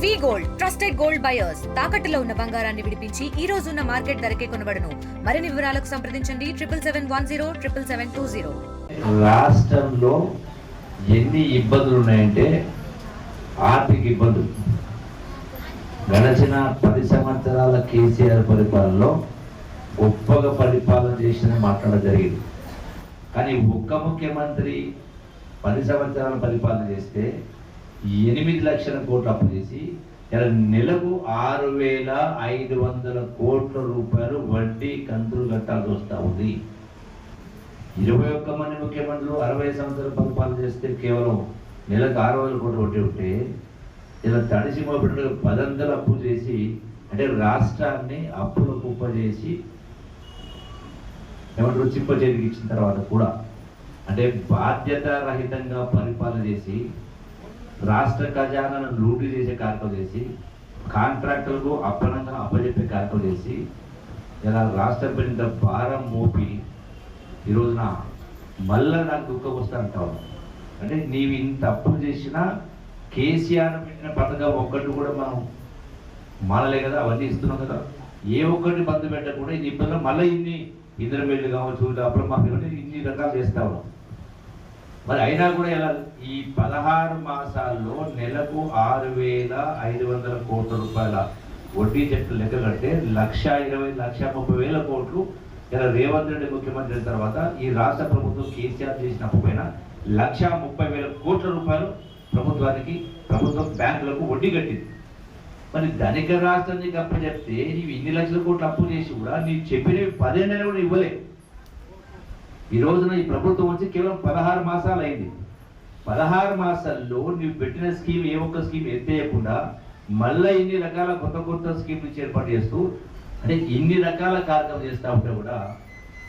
వి gold trusted gold buyers తాకట్టులో ఉన్న బంగారాన్ని విడిపించి ఈ రోజు ఉన్న మార్కెట్ ధరకే కొనబడును. మరిన్ని వివరాలకు సంప్రదించండి 77710720. రాష్ట్రంలో ఎన్ని ఇబ్బందులు ఉన్నాయంటే ఆర్థిక ఇబ్బందులు. గడచిన 10 సంవత్సరాల కేసీఆర్ పరిపాలనలో గొప్పగా పరిపాలన చేసిన మాట్లాడడం జరిగింది. కానీ ఒక్క ముఖ్యమంత్రి 10 సంవత్సరాల పరిపాలన చేస్తే 8 లక్షల కోట్లు అప్పు చేసి నెలకు 6,500 కోట్ల రూపాయలు వడ్డీ కంతులు కట్టాల్సి వస్తూ ఉంది. 21 మంది ముఖ్యమంత్రులు 60 సంవత్సరాల పరిపాలన చేస్తే కేవలం నెలకు 6,000 కోట్లు వడ్డీ ఉంటే ఇలా తడిసి మోపినట్టుగా 10 అప్పు చేసి అంటే రాష్ట్రాన్ని అప్పుల కుప్ప చేసి ఏమంటారు చింప చేతికి ఇచ్చిన తర్వాత కూడా అంటే బాధ్యత రహితంగా పరిపాలన చేసి రాష్ట్ర ఖజానాను లూటీ చేసే కార్యక్రమం చేసి కాంట్రాక్టర్లకు అప్పనంగా అప్పచెప్పే కార్యక్రమం చేసి ఇలా రాష్ట్రంపై ఇంత భారం మోపి ఈ రోజున మళ్ళా నాకు దుఃఖం వస్తానంటావు. అంటే నీవు ఇంత అప్పు చేసినా కేసీఆర్ పెట్టిన పథకం ఒక్కటి కూడా మనం మానలే కదా, అవన్నీ ఇస్తున్నాం కదా. ఏ ఒక్కటి బంధు పెట్టకుండా ఇది ఇబ్బందులు మళ్ళీ ఇన్ని ఇద్దరు మెల్లు కావచ్చు అప్పుడు మాకు ఇన్ని రకాలు చేస్తా ఉన్నాం. మరి అయినా కూడా ఇలా ఈ 16 మాసాల్లో నెలకు 6,500 కోట్ల రూపాయల వడ్డీ చెట్లు లెక్క కడితే 1,20,00,30,000 కోట్లు ఇలా రేవంత్ రెడ్డి ముఖ్యమంత్రి అయిన తర్వాత ఈ రాష్ట్ర ప్రభుత్వం కేసీఆర్ చేసినప్పుడు పైన 1,30,000 కోట్ల రూపాయలు ప్రభుత్వం బ్యాంకులకు వడ్డీ కట్టింది. మరి ధనిక రాష్ట్రానికి అప్పు చెప్తే నీవు ఇన్ని లక్షల కోట్లు అప్పు చేసి కూడా నీవు చెప్పినవి 10 నెలలు కూడా ఇవ్వలే. ఈ రోజున ఈ ప్రభుత్వం వచ్చి కేవలం 16 మాసాలు అయింది. 16 మాసాల్లో నువ్వు పెట్టిన స్కీమ్ ఏ ఒక్క స్కీమ్ ఎత్తేయకుండా మళ్ళీ ఇన్ని రకాల కొత్త స్కీమ్లు ఏర్పాటు చేస్తూ అంటే ఇన్ని రకాల కార్యక్రమం చేస్తూ ఉంటే కూడా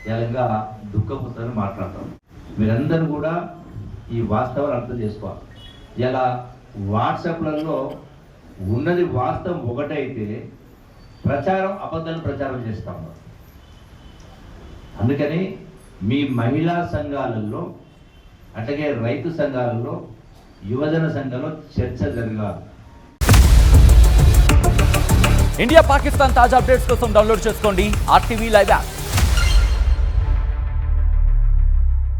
నిజంగా దుఃఖం వస్తుందని మాట్లాడతాం. మీరందరూ కూడా ఈ వాస్తవాలు అర్థం చేసుకోవాలి. ఇలా వాట్సాప్లలో ఉన్నది వాస్తవం ఒకటైతే అబద్ధాలు ప్రచారం చేస్తా ఉన్నారు. అందుకని మీ మహిళా సంఘాలలో అట్లాగే రైతు సంఘాలలో యువజన సంఘంలో చర్చ జరగాలి. ఇండియా పాకిస్తాన్ తాజా అప్డేట్స్ కోసం డౌన్లోడ్ చేసుకోండి RTV లైవ్ యాప్.